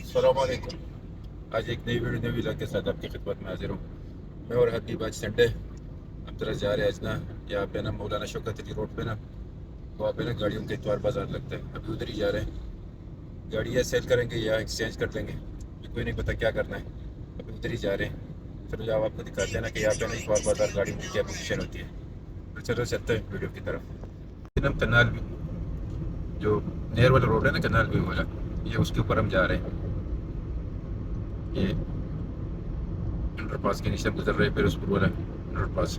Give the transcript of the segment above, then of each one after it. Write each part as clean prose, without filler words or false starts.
अस्सलामुअलैकुम। आज एक नई वीडियो नई व्लॉग के साथ आपकी खिदमत में हाजिर हूँ। मैं और हबीब आज संडे हम तरह जा रहे हैं आज ना, यहाँ पे ना मौलाना शौकत अली रोड पे ना, वहाँ पे ना गाड़ियों के इतवार बाजार लगता है। अभी उधर ही जा रहे हैं। गाड़ी या सेल करेंगे या एक्सचेंज कर लेंगे, अभी कोई नहीं पता क्या करना है। अभी उधर ही जा रहे हैं। चलो जाओ आपको दिखाते हैं ना कि यहाँ पे ना इतवार बाजार गाड़ियों की क्या पोजीशन होती है। तो चलो चलते हैं वीडियो की तरफ। हम कनाल भी, जो नेयर वाला रोड है ना, कनाल भी वाला, ये उसके ऊपर हम जा रहे हैं। ये अंडरपास के नीचे गुजर रहे, फिरोजपुर वाला अंडरपास।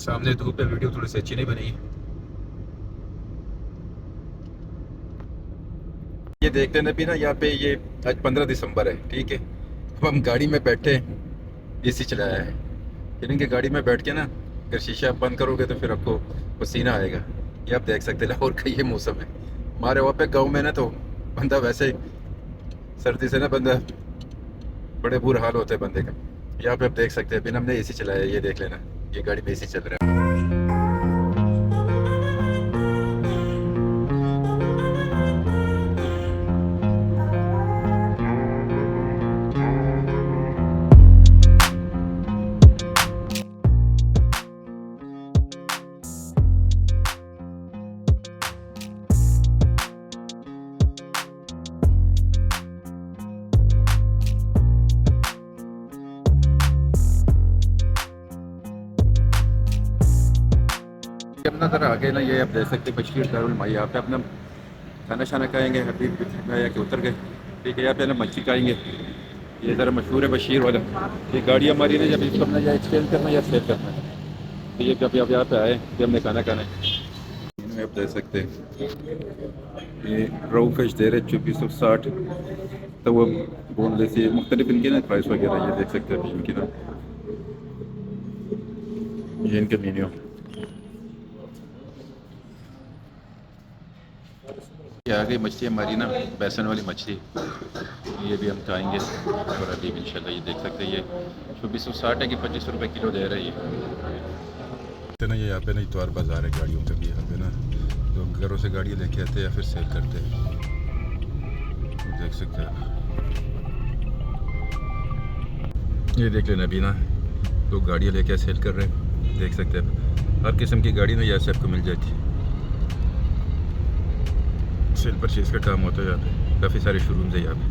सामने धूप है, वीडियो थोड़ी सी अच्छी नहीं बनी। ये देख लेना भी ना, यहाँ पे ये आज 15 दिसंबर है, ठीक है। अब हम गाड़ी में बैठे, एसी चलाया है। यानी कि गाड़ी में बैठ के ना, अगर शीशा आप बंद करोगे तो फिर आपको पसीना आएगा। ये आप देख सकते हैं, लाहौर का ये मौसम है। हमारे वहाँ पे गाँव में ना तो बंदा वैसे ही सर्दी से ना बंदा बड़े बुरे हाल होते हैं बंदे का। यहाँ पे आप देख सकते हैं, बिना हमने एसी चलाया है, ये देख लेना, ये गाड़ी में एसी चल रहा है। अपना तरह आगे ना, ये आप देख सकते हैं बशीर दारुल माई। यहाँ पे अपना खाना शाना खाएंगे। हबीब खाया कि उतर गए, ठीक है। यहाँ पे ना मच्छी खाएंगे। ये ज़रा मशहूर है बशीर वाला। ये गाड़ी हमारी ने जब इसको अपना या एक्सचेंज करना है या सेल करना है, तो ये जब यहाँ पे आए कि हमने खाना खाना है। इनमें आप देख सकते हैं, ये रोहू फिश दे रहे 2460। तो वो बोनलेस, ये मुख्तलिफ इनके ना प्राइस वगैरह, ये देख सकते हैं इनकी ना, ये इनके मीन्यू। ये आ गई मछली हमारी ना, बेसन वाली मछली। ये भी हम खाएंगे और अभी इंशाल्लाह। ये देख सकते हैं, ये 2460 है कि 25 रुपये किलो दे रही है। तो ना ये यहाँ पे ना इतवार बाजार है गाड़ियों का भी। यहाँ पे ना तो घरों से गाड़ियाँ लेके आते हैं या फिर सेल करते हैं, देख सकते हैं। ये देख लेना अभी ना, तो गाड़ियाँ लेके सेल कर रहे हैं, देख सकते हैं। हर किस्म की गाड़ी ना यहाँ से आपको मिल जाती है। सेल परचेज का काम होता है यहाँ पे, काफ़ी सारे शोरूम्स है यहाँ पे।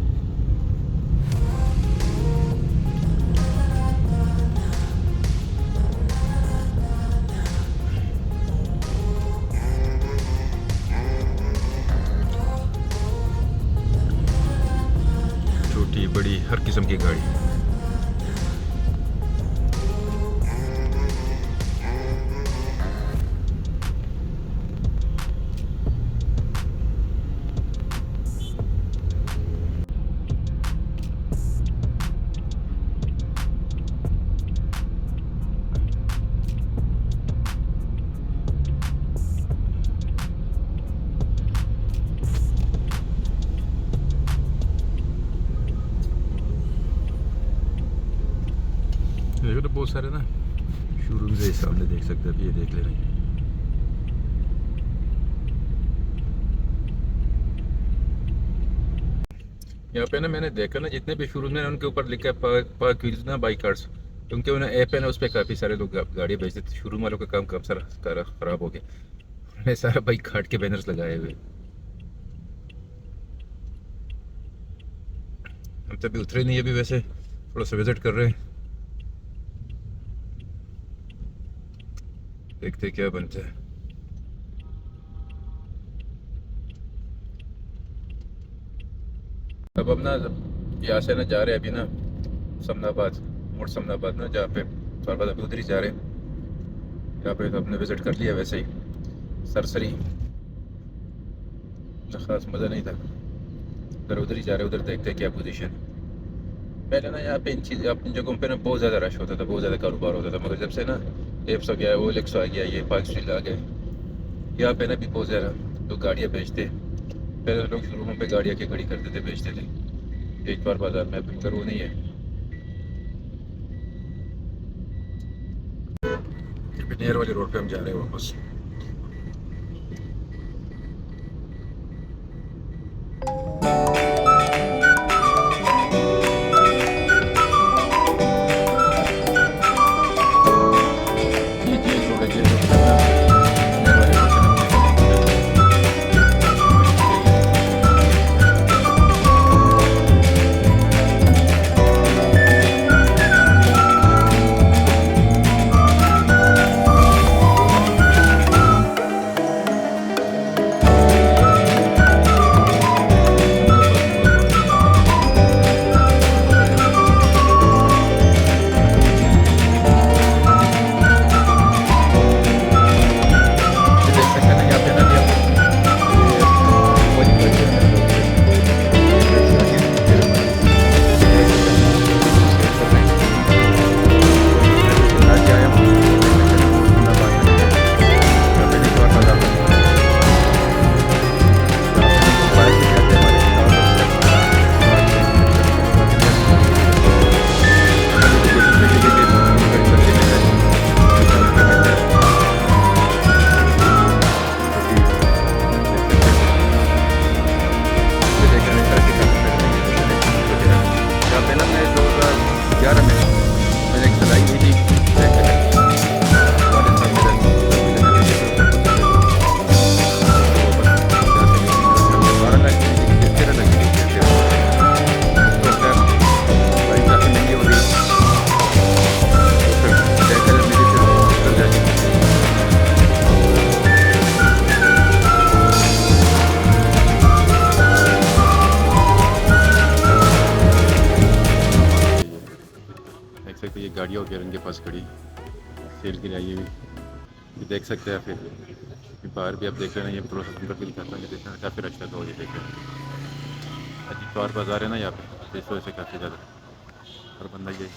छोटी बड़ी हर किस्म की गाड़ी। देखो तो बहुत सारे ना शोरूम है सामने, देख सकते हैं। अभी ये देख ले रहे हैं। यहाँ पे ना मैंने देखा ना, जितने भी शोरूम है उनके ऊपर लिखा है पार्क व्हील्स ना बाई कार्स। क्योंकि उन्हें ऐप है ना, उस पर काफ़ी सारे लोग गाड़ियाँ बेचते थे। शोरूम वालों का काम कब सारा खराब हो गया, उन्हें सारा बाइक काट के बैनर्स लगाए हुए। हम तो अभी उतरे नहीं, अभी वैसे थोड़ा सा विजिट कर रहे हैं, देखते क्या बनता है। अब हम ना यहाँ से ना जा रहे हैं अभी ना समनाबाद, मोड़ समनाबाद ना, जहाँ पे थोड़ा बाद अभी उधर ही जा रहे हैं। यहाँ पे तो हमने विजिट कर लिया वैसे ही सरसरी, इतना खास मज़ा नहीं था। उधर ही जा रहे हैं, उधर देखते हैं क्या पोजीशन। पहले ना यहाँ पे इन जगहों पे ना बहुत ज़्यादा रश होता था, बहुत ज़्यादा कारोबार होता था। मगर जब से ना एप्स आ गया, ओएलएक्स आ गया, ये पार्क स्ट्रीट आ गए, यहाँ पे ना भी बहुत ज़्यादा लोग गाड़ियाँ बेचते। पहले लोग शोरूमों पे गाड़ियाँ के खड़ी करते थे, बेचते थे। एक बार बाजार में अभी मगर वो नहीं है। नेयर वाले रोड पे हम जा रहे हैं वापस। फिर उनके पास खड़ी सेल के लिए आई हुई, ये देख सकते हैं। फिर बाहर भी आप देख रहे हैं, ये प्रोसेस उनका फील करता है, ये देख रहे हैं काफ़ी रश लगा हुआ, ये देख रहे हैं। अजीब तौर बाज़ार है ना यहाँ पे, इस वजह से काफ़ी ज़्यादा और बंदा ये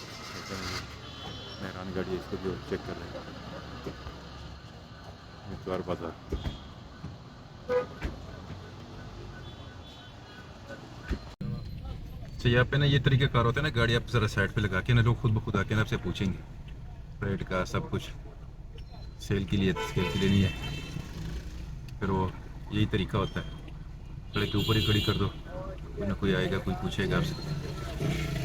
मेहरान गाड़ी है, इसको भी चेक कर रहे हैं। इतवार बाज़ार। तो यहाँ पे ना ये तरीका कार होता है ना, गाड़ी आप ज़रा साइड पे लगा के ना, लोग खुद ब खुद आके ना आपसे पूछेंगे रेट का सब कुछ। सेल के लिए नहीं है, फिर वो यही तरीका होता है, सड़क के ऊपर ही खड़ी कर दो, कोई ना कोई आएगा, कोई पूछेगा आपसे।